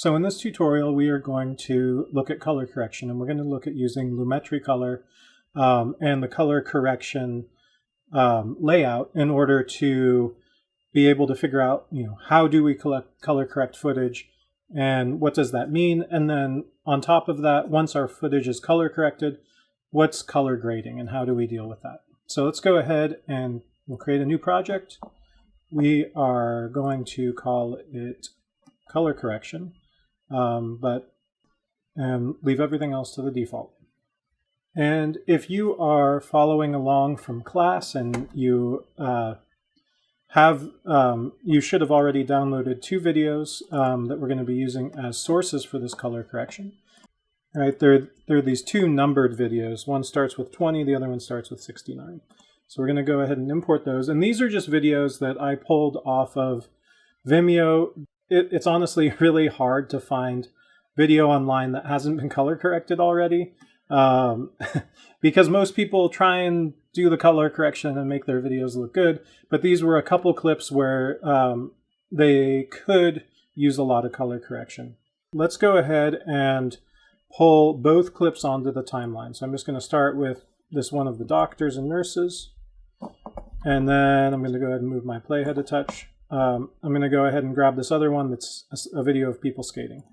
So in this tutorial, we are going to look at color correction, and we're going to look at using Lumetri color and the color correction layout in order to be able to figure out, how do we color correct footage and what does that mean? And then on top of that, once our footage is color corrected, what's color grading and how do we deal with that? So let's go ahead and we'll create a new project. We are going to call it color correction, and leave everything else to the default. And if you are following along from class and you you should have already downloaded two videos that we're going to be using as sources for this color correction. All right, there are these two numbered videos. One starts with 20, the other one starts with 69. So we're going to go ahead and import those. And these are just videos that I pulled off of Vimeo. It's honestly really hard to find video online that hasn't been color corrected already. Because most people try and do the color correction and make their videos look good. But these were a couple clips where they could use a lot of color correction. Let's go ahead and pull both clips onto the timeline. So I'm just going to start with this one of the doctors and nurses. And then I'm going to go ahead and move my playhead a touch. I'm going to go ahead and grab this other one that's a video of people skating.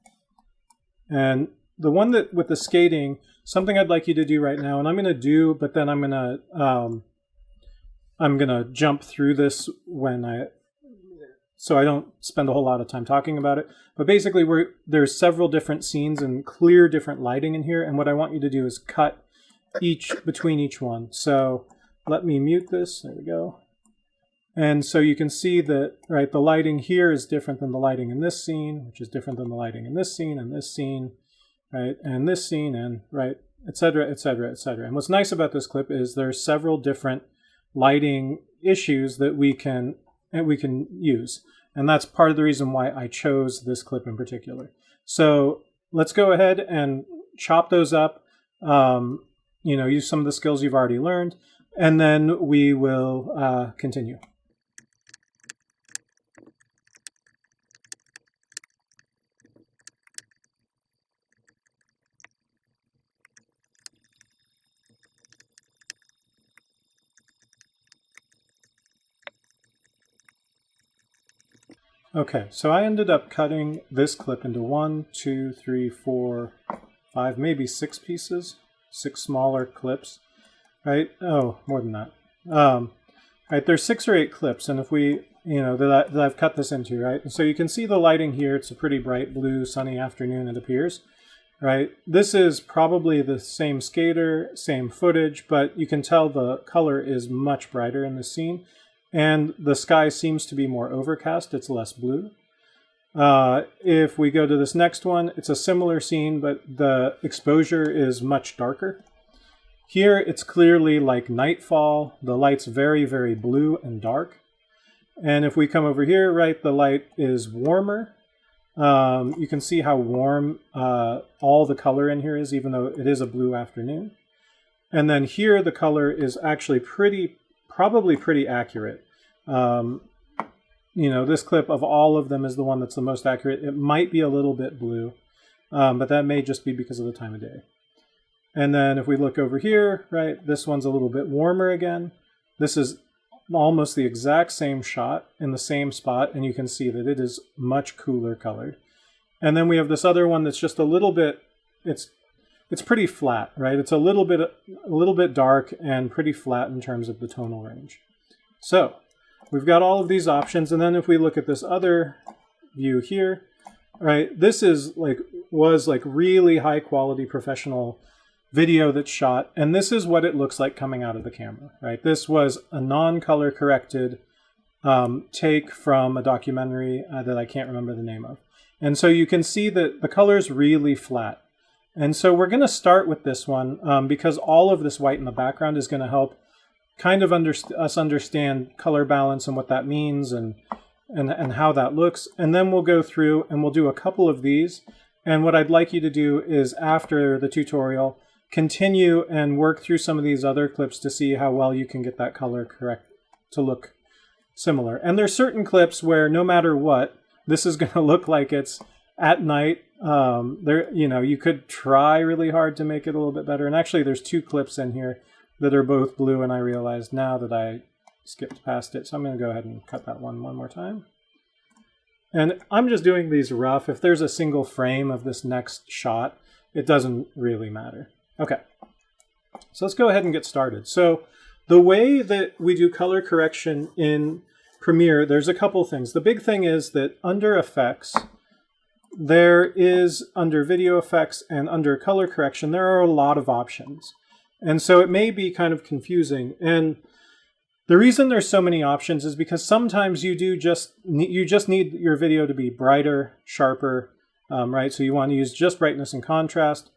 And the one that with the skating, something I'd like you to do right now, and I'm going to do, but then I'm going to jump through this so I don't spend a whole lot of time talking about it. But basically, there's several different scenes and clear different lighting in here, and what I want you to do is cut between each one. So let me mute this. There we go. And so you can see that, right, the lighting here is different than the lighting in this scene, which is different than the lighting in this scene and this scene, right, and this scene, and right, etc., etc., etc. And what's nice about this clip is there's several different lighting issues that we can use. And that's part of the reason why I chose this clip in particular. So let's go ahead and chop those up, use some of the skills you've already learned, and then we will continue. Okay, so I ended up cutting this clip into 1, 2, 3, 4, 5, maybe 6 pieces, 6 smaller clips, right? Oh, more than that. Right, there's 6 or 8 clips, and if we, that I've cut this into, right? And so you can see the lighting here. It's a pretty bright blue, sunny afternoon, it appears, right? This is probably the same skater, same footage, but you can tell the color is much brighter in this scene. And the sky seems to be more overcast. It's less blue. If we go to this next one, it's a similar scene, but the exposure is much darker. Here, it's clearly like nightfall. The light's very, very blue and dark. And if we come over here, right, the light is warmer. You can see how warm all the color in here is, even though it is a blue afternoon. And then here, the color is actually probably pretty accurate. This clip of all of them is the one that's the most accurate. It might be a little bit blue, but that may just be because of the time of day. And then if we look over here, right, this one's a little bit warmer again. This is almost the exact same shot in the same spot, and you can see that it is much cooler colored. And then we have this other one that's just a little bit, it's pretty flat, right? It's a little bit dark and pretty flat in terms of the tonal range. So we've got all of these options, and then if we look at this other view here, right, this was really high quality professional video that's shot, and this is what it looks like coming out of the camera, right? This was a non-color corrected take from a documentary that I can't remember the name of. And so you can see that the color's really flat. And so we're going to start with this one because all of this white in the background is going to help kind of us understand color balance and what that means and how that looks. And then we'll go through and we'll do a couple of these. And what I'd like you to do is after the tutorial, continue and work through some of these other clips to see how well you can get that color correct to look similar. And there's certain clips where no matter what, this is going to look like it's at night, you could try really hard to make it a little bit better. And actually, there's two clips in here that are both blue, and I realized now that I skipped past it. So I'm going to go ahead and cut that one more time. And I'm just doing these rough. If there's a single frame of this next shot, it doesn't really matter. Okay, so let's go ahead and get started. So the way that we do color correction in Premiere, there's a couple things. The big thing is that under Effects, under Video Effects and under Color Correction, there are a lot of options. And so it may be kind of confusing. And the reason there's so many options is because sometimes you just need your video to be brighter, sharper, right? So you want to use just brightness and contrast.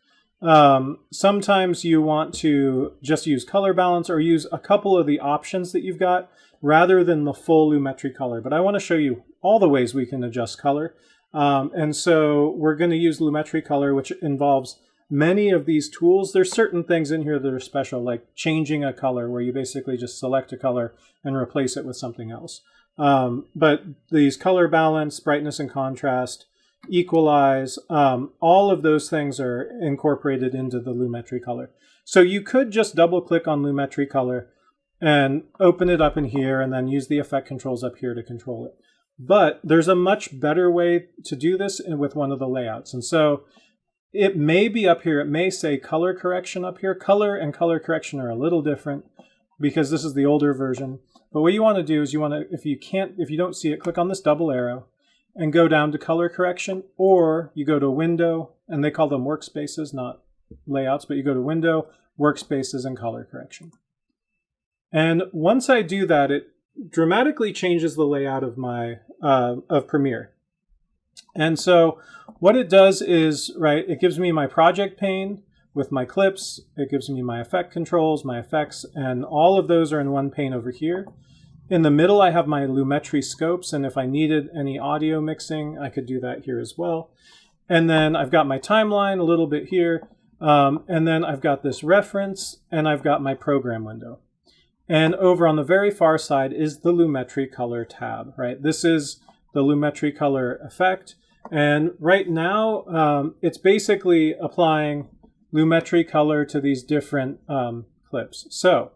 Sometimes you want to just use color balance or use a couple of the options that you've got rather than the full Lumetri color. But I want to show you all the ways we can adjust color. And so we're going to use Lumetri color, which involves many of these tools. There's certain things in here that are special, like changing a color, where you basically just select a color and replace it with something else. But these color balance, brightness and contrast, equalize, all of those things are incorporated into the Lumetri color. So you could just double click on Lumetri color and open it up in here and then use the effect controls up here to control it. But there's a much better way to do this with one of the layouts. And so it may be up here, it may say color correction up here. Color and color correction are a little different because this is the older version. But what you want to do is if you don't see it, click on this double arrow and go down to color correction, or you go to window, and they call them workspaces, not layouts, but you go to window, workspaces, and color correction. And once I do that, it dramatically changes the layout of my of Premiere. And so what it does is, right, it gives me my project pane with my clips, it gives me my effect controls, my effects, and all of those are in one pane over here. In the middle, I have my Lumetri scopes, and if I needed any audio mixing, I could do that here as well. And then I've got my timeline a little bit here, and then I've got this reference, and I've got my program window. And over on the very far side is the Lumetri color tab, right? This is the Lumetri color effect. And right now, it's basically applying Lumetri color to these different clips. So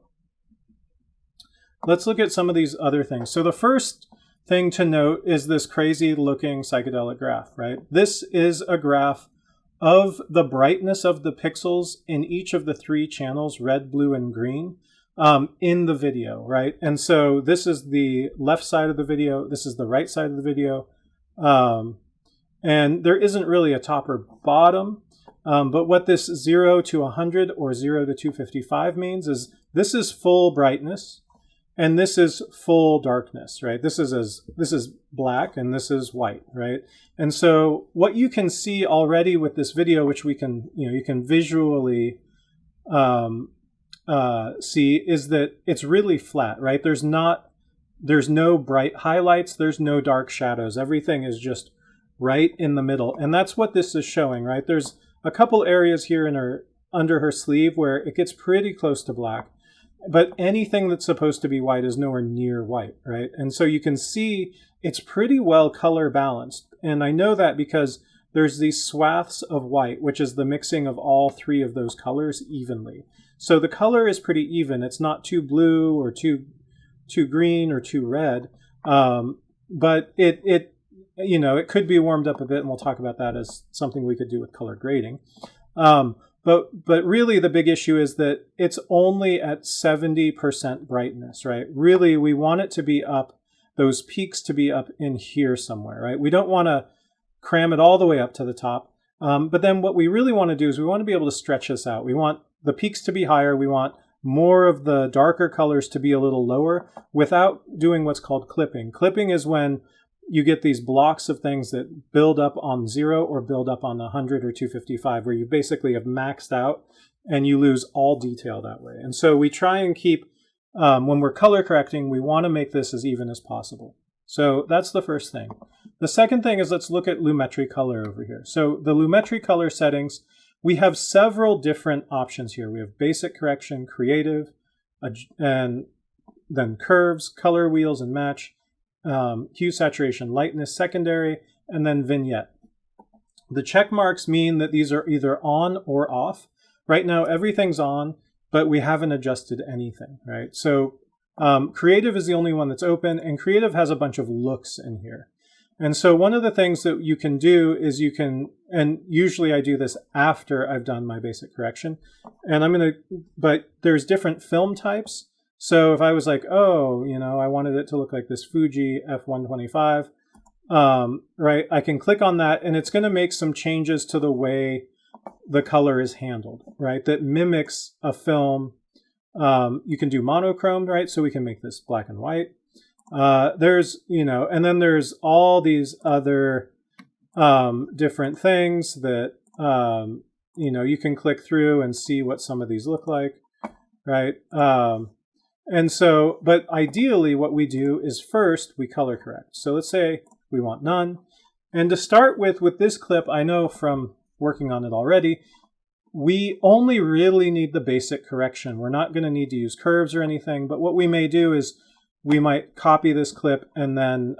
let's look at some of these other things. So the first thing to note is this crazy looking psychedelic graph, right? This is a graph of the brightness of the pixels in each of the three channels, red, blue, and green, in the video, right? And so this is the left side of the video, this is the right side of the video, and there isn't really a top or bottom, but what this 0 to 100 or 0 to 255 means is this is full brightness, and this is full darkness, right? This is black and this is white, right? And so what you can see already with this video, which we can, you can visually see, is that it's really flat, right? There's no bright highlights, there's no dark shadows. Everything is just right in the middle. And that's what this is showing, right? There's a couple areas here under her sleeve where it gets pretty close to black. But anything that's supposed to be white is nowhere near white, right? And so you can see it's pretty well color balanced. And I know that because there's these swaths of white, which is the mixing of all three of those colors evenly. So the color is pretty even. It's not too blue or too green or too red. But it could be warmed up a bit, and we'll talk about that as something we could do with color grading. But really the big issue is that it's only at 70% brightness, right? Really, we want it to be up, those peaks to be up in here somewhere, right? We don't want to cram it all the way up to the top. But then what we really want to do is we want to be able to stretch this out. We want the peaks to be higher. We want more of the darker colors to be a little lower without doing what's called clipping. Clipping is when you get these blocks of things that build up on 0 or build up on 100 or 255, where you basically have maxed out and you lose all detail that way. And so we try and keep, when we're color correcting, we want to make this as even as possible. So that's the first thing. The second thing is, let's look at Lumetri color over here. So the Lumetri color settings, we have several different options here. We have basic correction, creative, and then curves, color wheels and match, hue, saturation, lightness, secondary, and then vignette. The check marks mean that these are either on or off. Right now, everything's on, but we haven't adjusted anything, right? So creative is the only one that's open, and creative has a bunch of looks in here. And so one of the things that you can do is you can, and usually I do this after I've done my basic correction, and but there's different film types. So if I was like, oh, you know, I wanted it to look like this Fuji F125, right, I can click on that and it's going to make some changes to the way the color is handled, right, that mimics a film. You can do monochrome, right, so we can make this black and white. There's, you know, and then there's all these other different things that, you know, you can click through and see what some of these look like, right? And so, but ideally what we do is first we color correct. So let's say we want none. And to start with this clip, I know from working on it already, we only really need the basic correction. We're not going to need to use curves or anything, but what we may do is we might copy this clip and then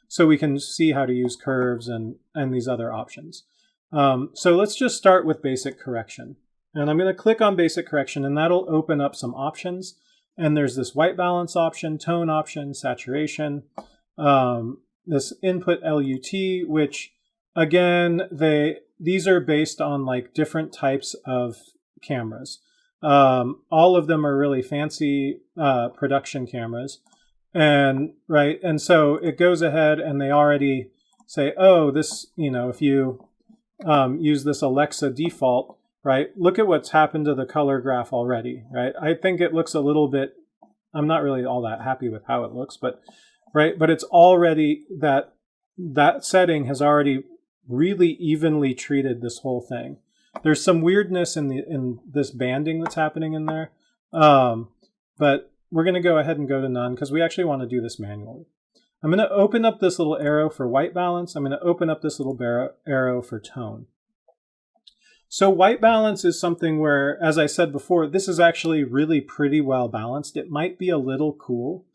so we can see how to use curves and these other options. So let's just start with basic correction. And I'm going to click on basic correction and that'll open up some options. And there's this white balance option, tone option, saturation, this input LUT, which again, these are based on like different types of cameras. All of them are really fancy production cameras, and right, and so it goes ahead and they already say, oh, this, you know, if you use this Alexa default, right, look at what's happened to the color graph already, right? I think it looks a little bit, I'm not really all that happy with how it looks, but right, but it's already that setting has already really evenly treated this whole thing. There's some weirdness in this banding that's happening in there, but we're going to go ahead and go to none because we actually want to do this manually. I'm going to open up this little arrow for white balance. I'm going to open up this little arrow for tone. So white balance is something where, as I said before, this is actually really pretty well balanced. It might be a little cool,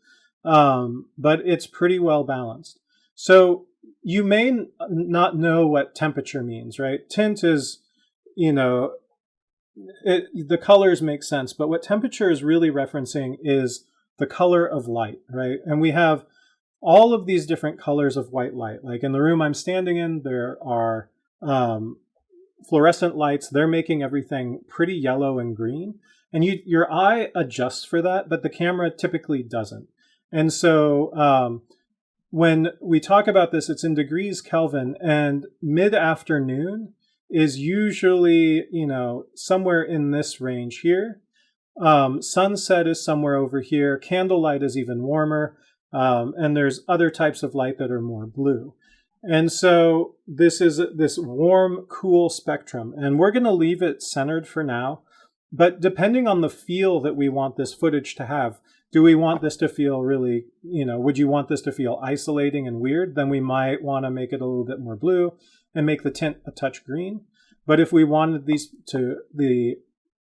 but it's pretty well balanced. So you may not know what temperature means, right? Tint is, you know, the colors make sense, but what temperature is really referencing is the color of light, right? And we have all of these different colors of white light. Like in the room I'm standing in, there are fluorescent lights. They're making everything pretty yellow and green. And your eye adjusts for that, but the camera typically doesn't. And so when we talk about this, it's in degrees Kelvin, and mid-afternoon is usually, you know, somewhere in this range here. Sunset is somewhere over here. Candlelight is even warmer. And there's other types of light that are more blue. And so this is this warm, cool spectrum. And we're going to leave it centered for now. But depending on the feel that we want this footage to have, do we want this to feel really, you know, would you want this to feel isolating and weird? Then we might want to make it a little bit more blue and make the tint a touch green. But if we wanted the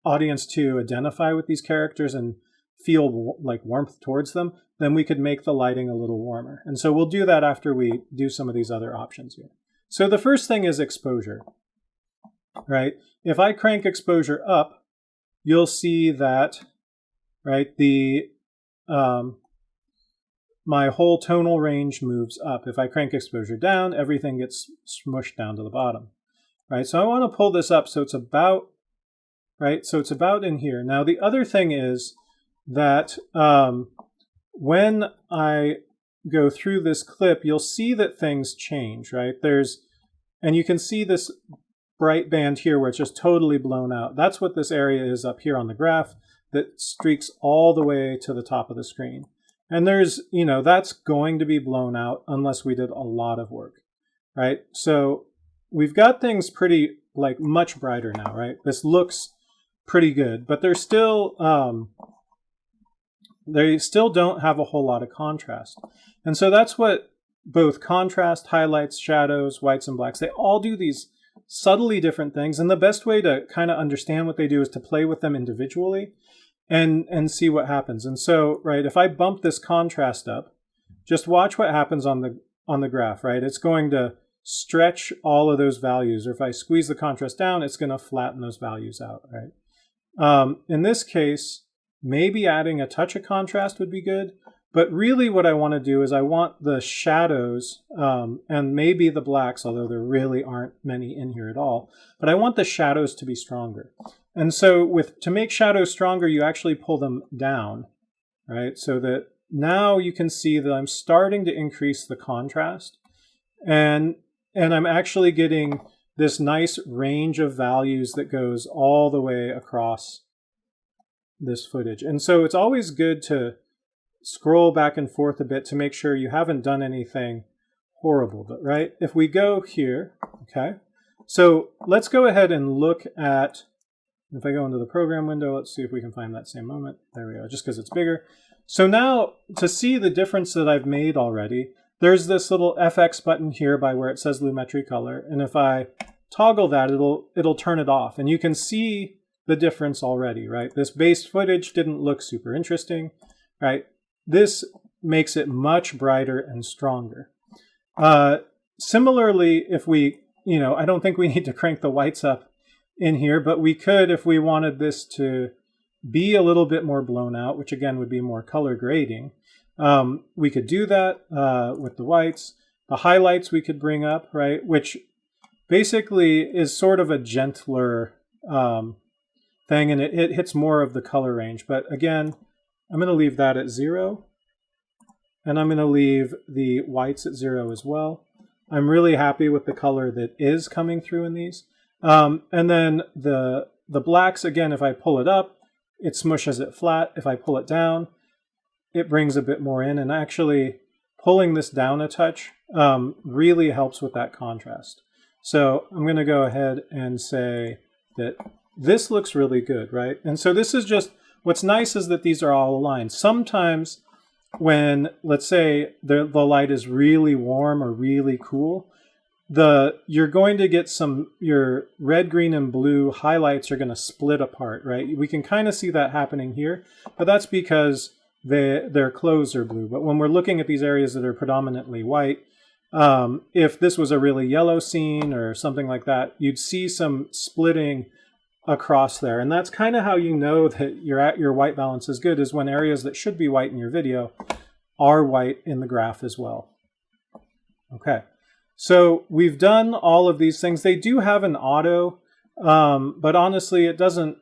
audience to identify with these characters and feel like warmth towards them, then we could make the lighting a little warmer. And so we'll do that after we do some of these other options here. So the first thing is exposure, right? If I crank exposure up, you'll see that, right, my whole tonal range moves up. If I crank exposure down, everything gets smushed down to the bottom, right? So I want to pull this up so it's about, right? So it's about in here. Now the other thing is that when I go through this clip, you'll see that things change, right? And you can see this bright band here where it's just totally blown out. That's what this area is up here on the graph that streaks all the way to the top of the screen. And there's, you know, that's going to be blown out unless we did a lot of work, right? So we've got things pretty, like, much brighter now, right? This looks pretty good, but there's still, they still don't have a whole lot of contrast. And so that's what both contrast, highlights, shadows, whites, and blacks, they all do these subtly different things. And the best way to kind of understand what they do is to play with them individually and see what happens. And so, right, if I bump this contrast up, just watch what happens on the graph, right? It's going to stretch all of those values. Or if I squeeze the contrast down, it's going to flatten those values out, right? In this case, maybe adding a touch of contrast would be good. But really what I want to do is I want the shadows and maybe the blacks, although there really aren't many in here at all, but I want the shadows to be stronger. And so to make shadows stronger, you actually pull them down, right? So that now you can see that I'm starting to increase the contrast and I'm actually getting this nice range of values that goes all the way across this footage. And so it's always good to scroll back and forth a bit to make sure you haven't done anything horrible, but right? If we go here, okay, so let's go ahead and look at, if I go into the program window, let's see if we can find that same moment. There we go, just because it's bigger. So now to see the difference that I've made already, there's this little FX button here by where it says Lumetri color. And if I toggle that, it'll turn it off. And you can see the difference already, right? This base footage didn't look super interesting, right? This makes it much brighter and stronger. Similarly, if we, I don't think we need to crank the whites up in here, but we could if we wanted this to be a little bit more blown out, which again would be more color grading. We could do that with the whites. The highlights we could bring up, right? Which basically is sort of a gentler thing, and it hits more of the color range. But again, I'm going to leave that at 0. And I'm going to leave the whites at 0 as well. I'm really happy with the color that is coming through in these. And then the blacks, again, if I pull it up, it smushes it flat. If I pull it down, it brings a bit more in. And actually pulling this down a touch really helps with that contrast. So I'm going to go ahead and say that this looks really good, right? And so this is just, what's nice is that these are all aligned. Sometimes when, let's say, the light is really warm or really cool, you're going to get your red, green, and blue highlights are going to split apart, right? We can kind of see that happening here, but that's because their clothes are blue. But when we're looking at these areas that are predominantly white, if this was a really yellow scene or something like that, you'd see some splitting across there. And that's kind of how you know that your white balance is good, is when areas that should be white in your video are white in the graph as well. Okay, so we've done all of these things. They do have an auto, but honestly, it doesn't,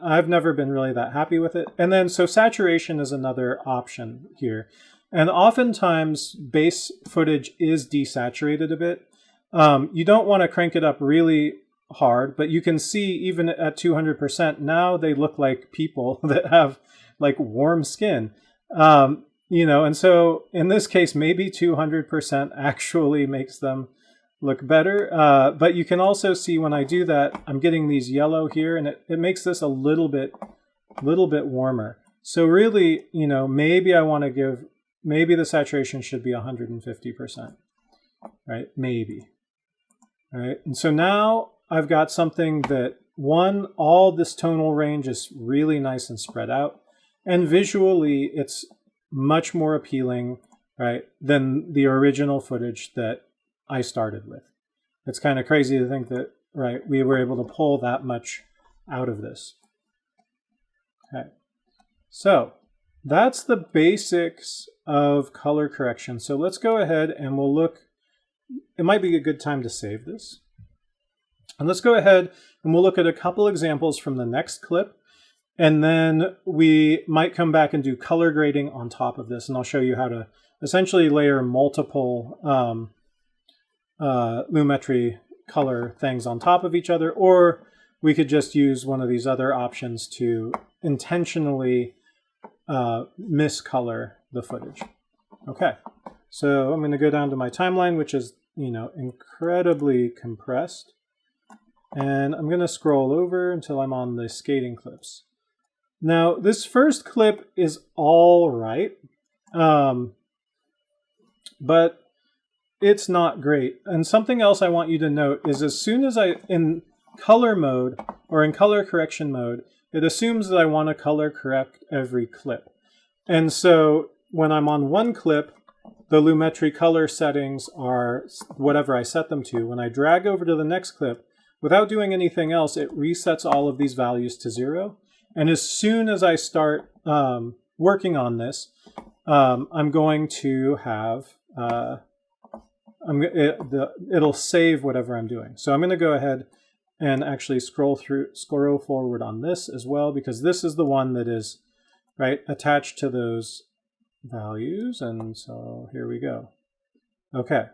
I've never been really that happy with it. And then, so saturation is another option here. And oftentimes, base footage is desaturated a bit. You don't want to crank it up really hard, but you can see even at 200%, now they look like people that have like warm skin. And so in this case, maybe 200% actually makes them look better. But you can also see when I do that, I'm getting these yellow here, and it makes this a little bit warmer. So really, maybe I want to give, maybe the saturation should be 150%, right? Maybe, right? And so now I've got something that, all this tonal range is really nice and spread out, and visually it's much more appealing, right, than the original footage that I started with. It's kind of crazy to think that, right, we were able to pull that much out of this. Okay, so that's the basics of color correction. So let's go ahead and we'll look, it might be a good time to save this. And let's go ahead and we'll look at a couple examples from the next clip. And then we might come back and do color grading on top of this. And I'll show you how to essentially layer multiple Lumetri color things on top of each other. Or we could just use one of these other options to intentionally miscolor the footage. Okay, so I'm going to go down to my timeline, which is, incredibly compressed. And I'm going to scroll over until I'm on the skating clips. Now, this first clip is all right, but it's not great. And something else I want you to note is as soon as in color mode or in color correction mode, it assumes that I want to color correct every clip. And so when I'm on one clip, the Lumetri color settings are whatever I set them to. When I drag over to the next clip, without doing anything else, it resets all of these values to 0. And as soon as I start working on this, I'm going to have, it'll save whatever I'm doing. So I'm going to go ahead and actually scroll forward on this as well, because this is the one that is attached to those values. And so here we go. Okay.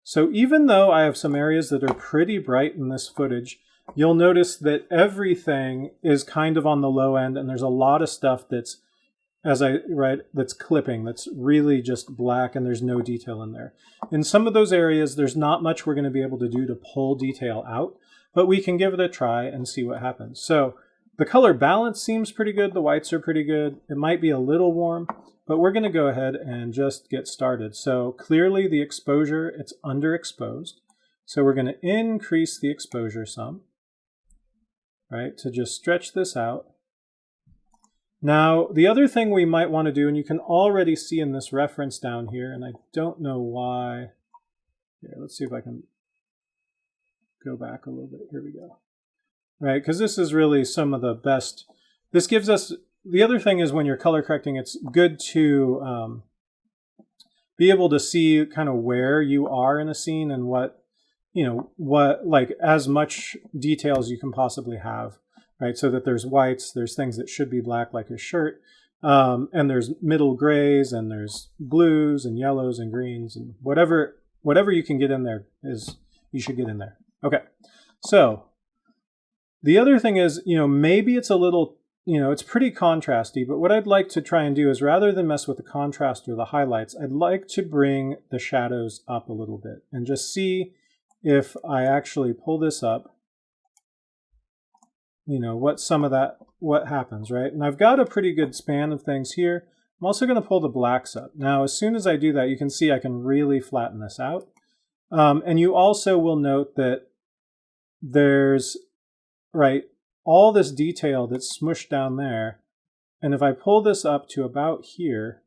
So even though I have some areas that are pretty bright in this footage, you'll notice that everything is kind of on the low end, and there's a lot of stuff that's, that's clipping, that's really just black, and there's no detail in there. In some of those areas, there's not much we're going to be able to do to pull detail out, but we can give it a try and see what happens. So the color balance seems pretty good. The whites are pretty good. It might be a little warm, but we're going to go ahead and just get started. So clearly the exposure, it's underexposed. So we're going to increase the exposure some, to just stretch this out. Now, the other thing we might want to do, and you can already see in this reference down here, and I don't know why. Here, let's see if I can go back a little bit. Here we go. Because this is really some of the best. This gives us, the other thing is when you're color correcting, it's good to be able to see kind of where you are in a scene and what as much detail as you can possibly have, so that there's whites, there's things that should be black like his shirt, and there's middle grays, and there's blues and yellows and greens, and whatever you can get in there you should get in there. Okay, so the other thing is, maybe it's a little, it's pretty contrasty, but what I'd like to try and do is, rather than mess with the contrast or the highlights, I'd like to bring the shadows up a little bit and just see if I actually pull this up, what happens, right? And I've got a pretty good span of things here. I'm also going to pull the blacks up. Now, as soon as I do that, you can see I can really flatten this out. And you also will note that there's, all this detail that's smushed down there. And if I pull this up to about here,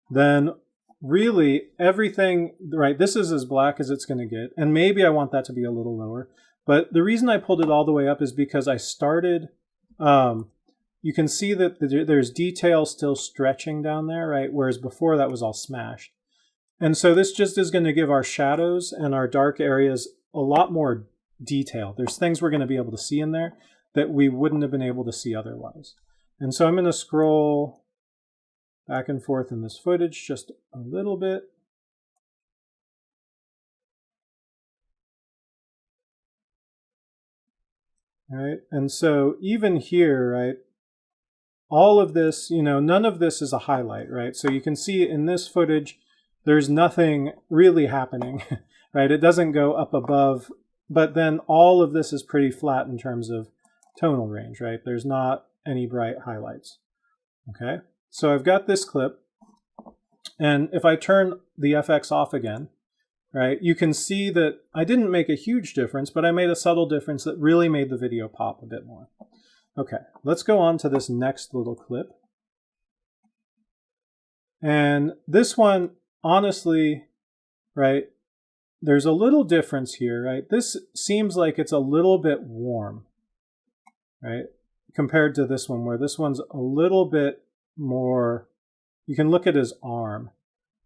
then really everything, this is as black as it's going to get. And maybe I want that to be a little lower. But the reason I pulled it all the way up is because I started, you can see that there's detail still stretching down there, whereas before that was all smashed. And so this just is going to give our shadows and our dark areas a lot more detail. There's things we're going to be able to see in there that we wouldn't have been able to see otherwise. And so I'm going to scroll back and forth in this footage just a little bit. And so even here, all of this, none of this is a highlight, So you can see in this footage, there's nothing really happening, It doesn't go up above, but then all of this is pretty flat in terms of tonal range, There's not any bright highlights. Okay, so I've got this clip, and if I turn the FX off again, you can see that I didn't make a huge difference, but I made a subtle difference that really made the video pop a bit more. Okay, let's go on to this next little clip. And this one, honestly, there's a little difference here, This seems like it's a little bit warm, compared to this one, where this one's a little bit more, you can look at his arm,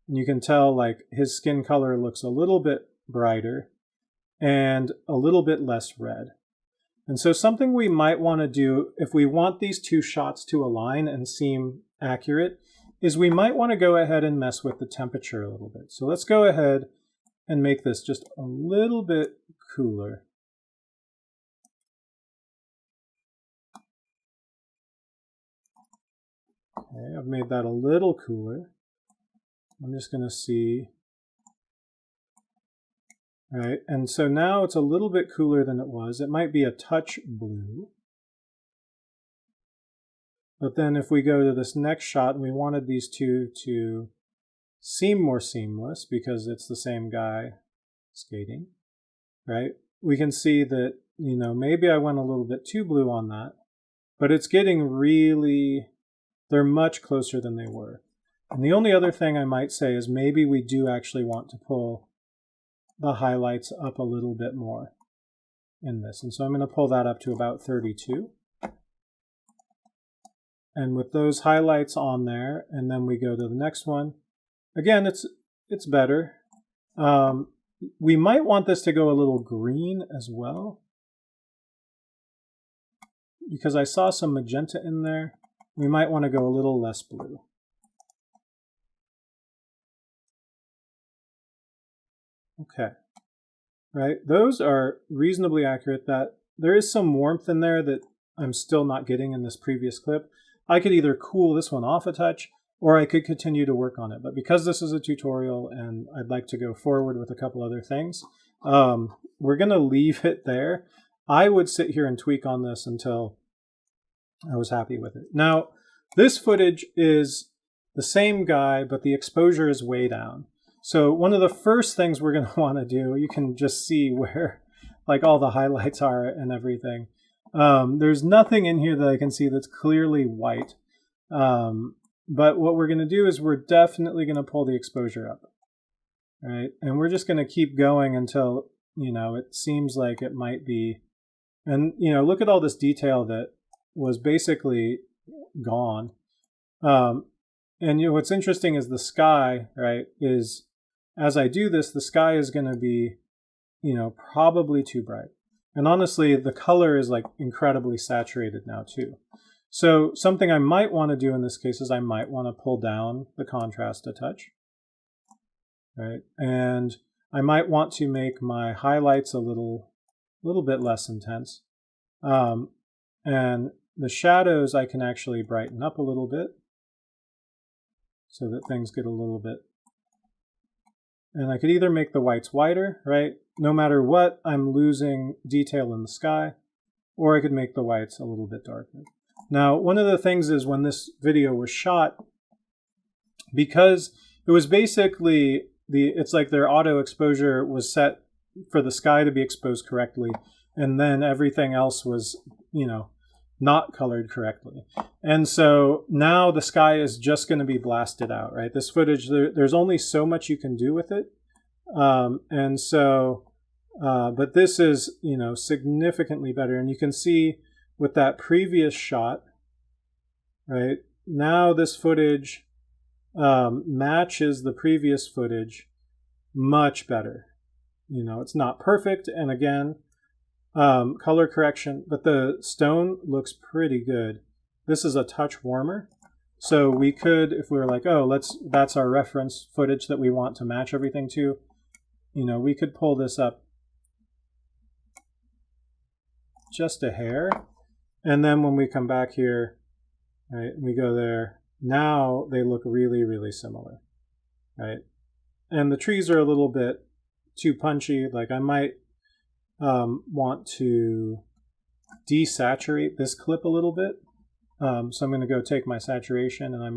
and you can tell his skin color looks a little bit brighter and a little bit less red. And so something we might want to do if we want these two shots to align and seem accurate is we might want to go ahead and mess with the temperature a little bit. So let's go ahead and make this just a little bit cooler. Okay, I've made that a little cooler. I'm just going to see. And so now it's a little bit cooler than it was. It might be a touch blue. But then if we go to this next shot, and we wanted these two to seem more seamless because it's the same guy skating, we can see that, maybe I went a little bit too blue on that, but it's getting really, they're much closer than they were. And the only other thing I might say is maybe we do actually want to pull the highlights up a little bit more in this. And so I'm going to pull that up to about 32. And with those highlights on there, and then we go to the next one. Again, it's better. We might want this to go a little green as well, because I saw some magenta in there. We might want to go a little less blue. Okay, right, those are reasonably accurate. That there is some warmth in there that I'm still not getting in this previous clip. I could either cool this one off a touch, or I could continue to work on it. But because this is a tutorial and I'd like to go forward with a couple other things, we're going to leave it there. I would sit here and tweak on this until I was happy with it. Now, this footage is the same guy, but the exposure is way down. So one of the first things we're going to want to do, you can just see where like all the highlights are and everything. There's nothing in here that I can see that's clearly white. But what we're going to do is we're definitely going to pull the exposure up. Right? And we're just going to keep going until, you know, it seems like it might be. And, you know, look at all this detail that was basically gone. And, you know, what's interesting is the sky, right, is, as I do this, the sky is going to be, you know, probably too bright. And honestly, the color is like incredibly saturated now too. So something I might want to do in this case is I might want to pull down the contrast a touch, right? And I might want to make my highlights a little bit less intense. And the shadows I can actually brighten up a little bit so that things get a little bit. And I could either make the whites whiter, right? No matter what, I'm losing detail in the sky, or I could make the whites a little bit darker. Now, one of the things is when this video was shot, because it was basically it's like their auto exposure was set for the sky to be exposed correctly, and then everything else was, you know, not colored correctly. And so now the sky is just going to be blasted out, right? This footage, there's only so much you can do with it. And so, but this is, you know, significantly better. And you can see with that previous shot, right? Now this footage matches the previous footage much better. You know, it's not perfect. And again, color correction, but the stone looks pretty good. This is a touch warmer. So we could, if we were like, oh, that's our reference footage that we want to match everything to, you know, we could pull this up just a hair. And then when we come back here, right, we go there, now they look really, really similar, right? And the trees are a little bit too punchy. Like I might want to desaturate this clip a little bit. So I'm going to go take my saturation, and I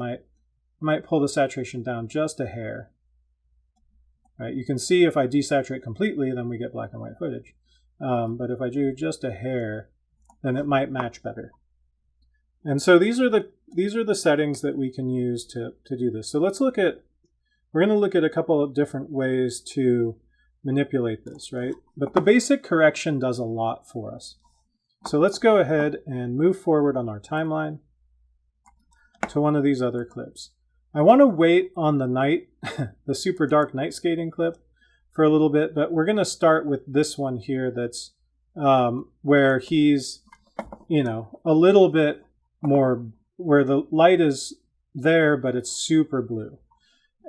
might pull the saturation down just a hair. Right? You can see if I desaturate completely, then we get black and white footage. But if I do just a hair, then it might match better. And so these are the settings that we can use to do this. So let's look at, we're going to look at a couple of different ways to manipulate this, right? But the basic correction does a lot for us. So let's go ahead and move forward on our timeline to one of these other clips. I want to wait on the night, the super dark night skating clip for a little bit, but we're going to start with this one here that's where he's, you know, a little bit more, where the light is there, but it's super blue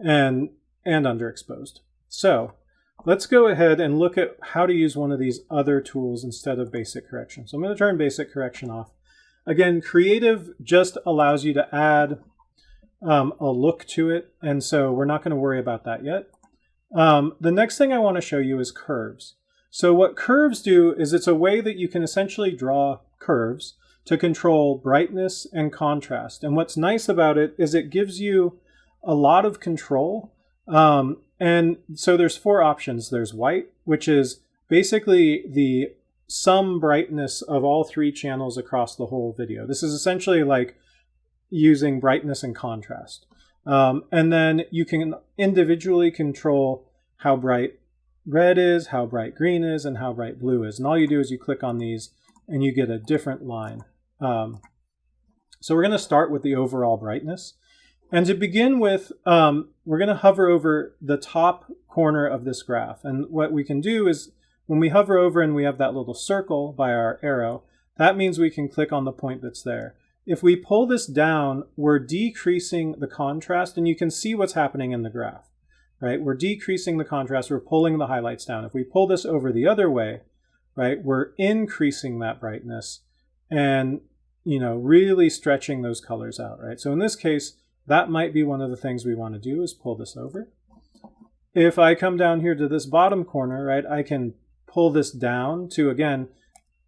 and underexposed. So let's go ahead and look at how to use one of these other tools instead of basic correction. So I'm going to turn basic correction off. Again, creative just allows you to add a look to it, and so we're not going to worry about that yet. The next thing I want to show you is curves. So what curves do is it's a way that you can essentially draw curves to control brightness and contrast. And what's nice about it is it gives you a lot of control. And so there's four options. There's white, which is basically the sum brightness of all three channels across the whole video. This is essentially like using brightness and contrast. And then you can individually control how bright red is, how bright green is, and how bright blue is. And all you do is you click on these and you get a different line. So we're going to start with the overall brightness. And to begin with, we're going to hover over the top corner of this graph. And what we can do is when we hover over and we have that little circle by our arrow, that means we can click on the point that's there. If we pull this down, we're decreasing the contrast, and you can see what's happening in the graph, right? We're decreasing the contrast, we're pulling the highlights down. If we pull this over the other way, right, we're increasing that brightness and, you know, really stretching those colors out, right? So in this case, that might be one of the things we want to do is pull this over. If I come down here to this bottom corner, right, I can pull this down to, again,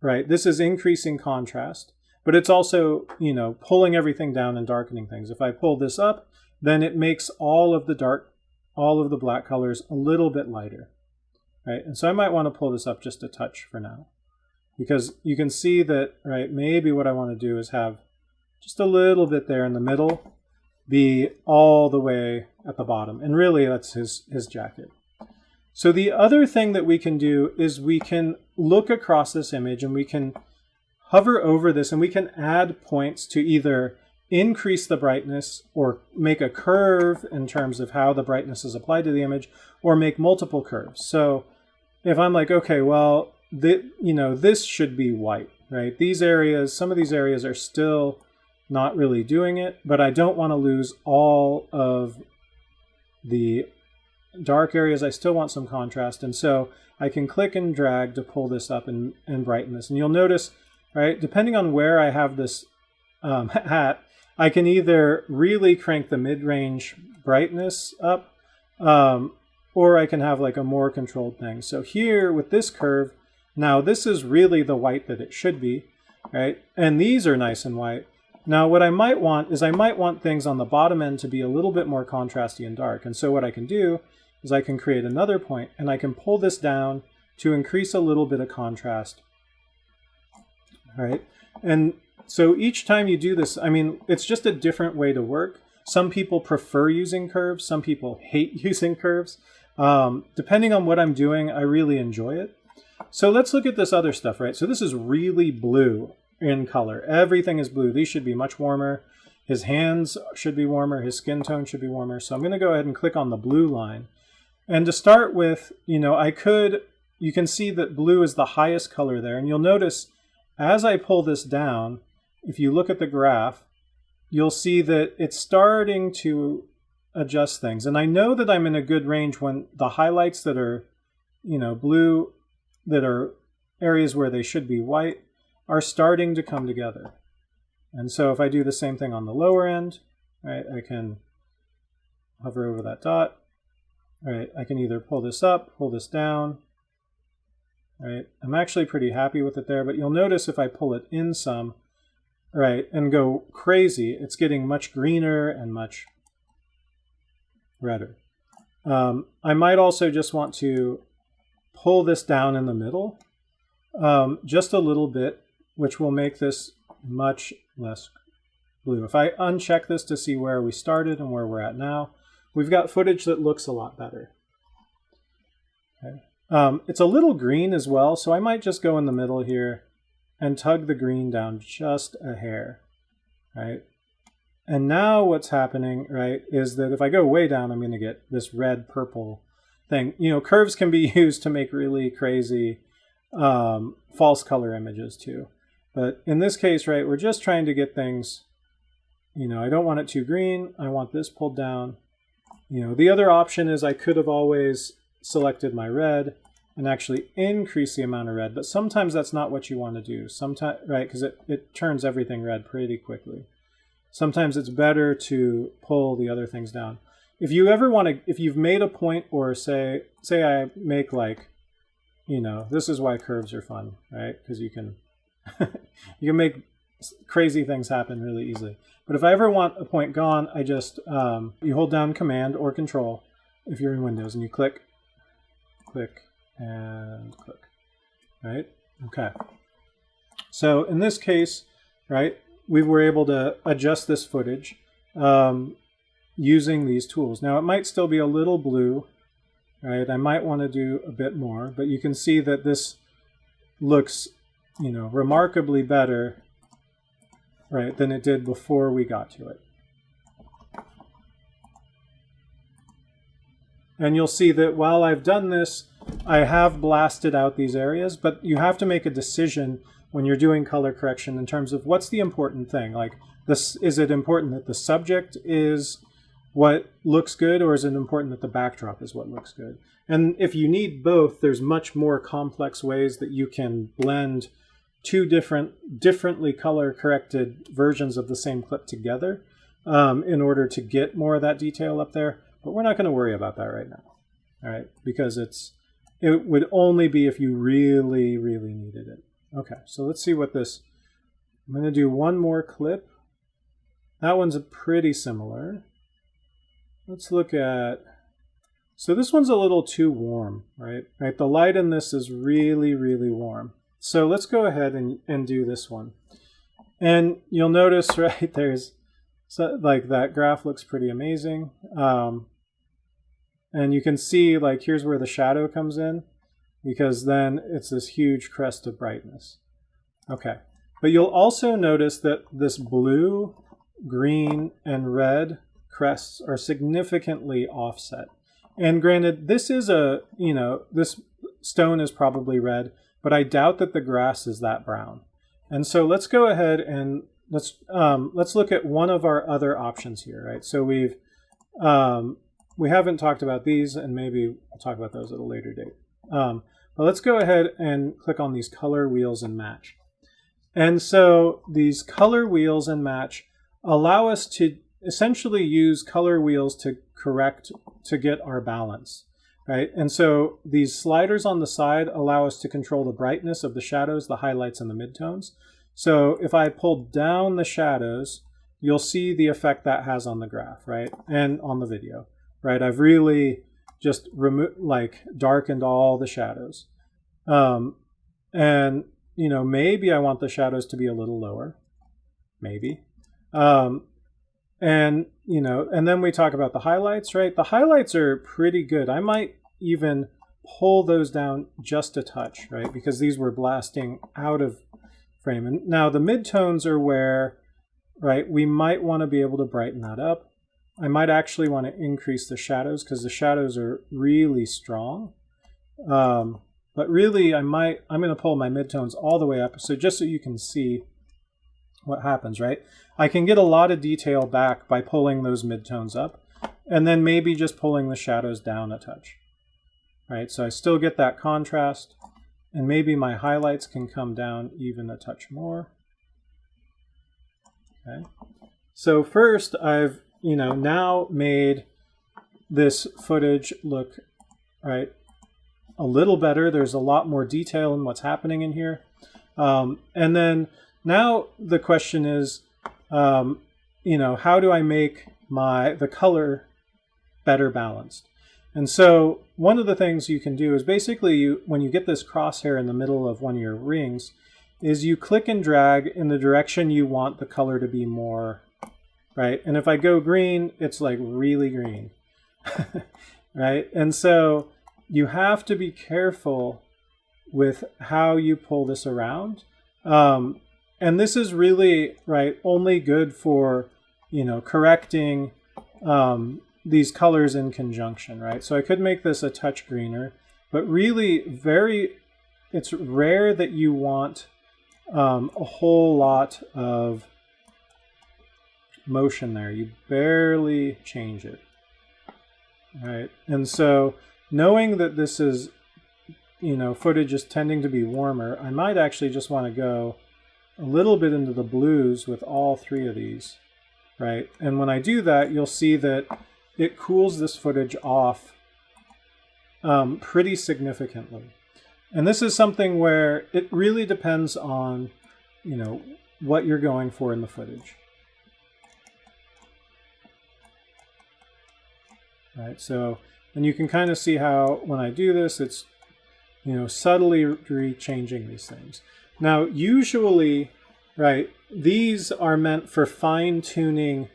right, this is increasing contrast, but it's also, you know, pulling everything down and darkening things. If I pull this up, then it makes all of the black colors a little bit lighter, right? And so I might want to pull this up just a touch for now, because you can see that, right, maybe what I want to do is have just a little bit there in the middle be all the way at the bottom. And really that's his jacket. So the other thing that we can do is we can look across this image and we can hover over this and we can add points to either increase the brightness or make a curve in terms of how the brightness is applied to the image, or make multiple curves. So if I'm like, okay, well, you know, this should be white, right? These areas, some of these areas are still not really doing it, but I don't want to lose all of the dark areas. I still want some contrast, and so I can click and drag to pull this up and brighten this. And you'll notice, right, depending on where I have this hat, I can either really crank the mid-range brightness up, or I can have like a more controlled thing. So here with this curve, now this is really the white that it should be, right? And these are nice and white. Now what I might want is I might want things on the bottom end to be a little bit more contrasty and dark. And so what I can do is I can create another point and I can pull this down to increase a little bit of contrast. All right. And so each time you do this, I mean, it's just a different way to work. Some people prefer using curves. Some people hate using curves. Depending on what I'm doing, I really enjoy it. So let's look at this other stuff, right? So this is really blue in color. Everything is blue. These should be much warmer. His hands should be warmer. His skin tone should be warmer. So I'm going to go ahead and click on the blue line. And to start with, you know, you can see that blue is the highest color there. And you'll notice as I pull this down, if you look at the graph, you'll see that it's starting to adjust things. And I know that I'm in a good range when the highlights that are, you know, blue, that are areas where they should be white, are starting to come together. And so if I do the same thing on the lower end, right, I can hover over that dot, right, I can either pull this up, pull this down, right, I'm actually pretty happy with it there, but you'll notice if I pull it in some, right, and go crazy, it's getting much greener and much redder. I might also just want to pull this down in the middle, just a little bit, which will make this much less blue. If I uncheck this to see where we started and where we're at now, we've got footage that looks a lot better. Okay. It's a little green as well, so I might just go in the middle here and tug the green down just a hair, right? And now what's happening, right, is that if I go way down, I'm going to get this red-purple thing. You know, curves can be used to make really crazy false color images too. But in this case, right, we're just trying to get things, you know, I don't want it too green. I want this pulled down. You know, the other option is I could have always selected my red and actually increase the amount of red, but sometimes that's not what you want to do. Sometimes, right, because it turns everything red pretty quickly. Sometimes it's better to pull the other things down. If you ever want to, if you've made a point, or say I make like, you know, this is why curves are fun, right? Because you can you can make crazy things happen really easily. But if I ever want a point gone, I just you hold down Command or Control if you're in Windows, and you click, click, and click, right? Okay. So in this case, right, we were able to adjust this footage. You using these tools. Now it might still be a little blue, right? I might want to do a bit more, but you can see that this looks, you know, remarkably better, right, than it did before we got to it. And you'll see that while I've done this, I have blasted out these areas, but you have to make a decision when you're doing color correction in terms of what's the important thing. Like, this, is it important that the subject is what looks good, or is it important that the backdrop is what looks good? And if you need both, there's much more complex ways that you can blend two differently color corrected versions of the same clip together in order to get more of that detail up there. But we're not going to worry about that right now, all right? Because it would only be if you really, really needed it. Okay, so let's see what this, I'm going to do one more clip. That one's pretty similar. Let's look at, so this one's a little too warm, right? Right, the light in this is really, really warm. So let's go ahead and do this one. And you'll notice, right, there's, so, like, that graph looks pretty amazing. And you can see, like, here's where the shadow comes in, because then it's this huge crest of brightness. Okay, but you'll also notice that this blue, green, and red crests are significantly offset. And granted, this is a, you know, this stone is probably red, but I doubt that the grass is that brown. And so let's go ahead and let's look at one of our other options here, right? So we haven't talked about these, and maybe we'll talk about those at a later date. But let's go ahead and click on these color wheels and match. And so these color wheels and match allow us to essentially use color wheels to get our balance, right? And so these sliders on the side allow us to control the brightness of the shadows, the highlights, and the midtones. So if I pull down the shadows, you'll see the effect that has on the graph, right? And on the video, right? I've really just darkened all the shadows. And, you know, maybe I want the shadows to be a little lower, maybe. And, you know, and then we talk about the highlights, right? The highlights are pretty good. I might even pull those down just a touch, right? Because these were blasting out of frame. And now the midtones are where, right, we might want to be able to brighten that up. I might actually want to increase the shadows because the shadows are really strong. But really, I'm going to pull my midtones all the way up. So just so you can see what happens, right? I can get a lot of detail back by pulling those midtones up, and then maybe just pulling the shadows down a touch, right? So I still get that contrast, and maybe my highlights can come down even a touch more. Okay. So first, I've, you know, now made this footage look, right, a little better. There's a lot more detail in what's happening in here. And then now the question is, you know, how do I make the color better balanced? And so one of the things you can do is basically when you get this crosshair in the middle of one of your rings, is you click and drag in the direction you want the color to be more, right? And if I go green, it's like really green, right? And so you have to be careful with how you pull this around. And this is really, right, only good for, you know, correcting these colors in conjunction, right? So I could make this a touch greener, but really it's rare that you want a whole lot of motion there. You barely change it, right? And so knowing that this is, you know, footage is tending to be warmer, I might actually just want to go a little bit into the blues with all three of these, right? And when I do that, you'll see that it cools this footage off pretty significantly. And this is something where it really depends on, you know, what you're going for in the footage. Right, so, and you can kind of see how when I do this, it's, you know, subtly changing these things. Now, usually, right, these are meant for fine-tuning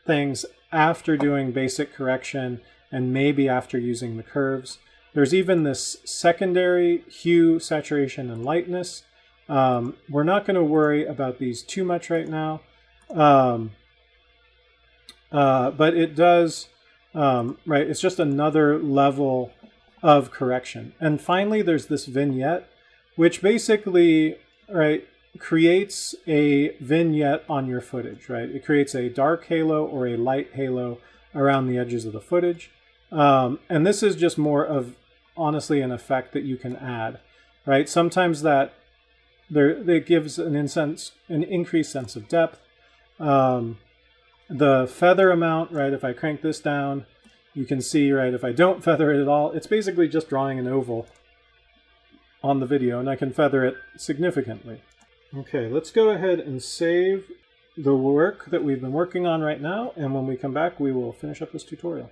things after doing basic correction and maybe after using the curves. There's even this secondary hue, saturation, and lightness. We're not going to worry about these too much right now, but it does, right, it's just another level of correction. And finally, there's this vignette, which basically, right, creates a vignette on your footage, right? It creates a dark halo or a light halo around the edges of the footage. And this is just more of, honestly, an effect that you can add, right? Sometimes that gives an increased sense of depth. The feather amount, right, if I crank this down, you can see, right, if I don't feather it at all, it's basically just drawing an oval on the video, and I can feather it significantly. Okay, let's go ahead and save the work that we've been working on right now, and when we come back, we will finish up this tutorial.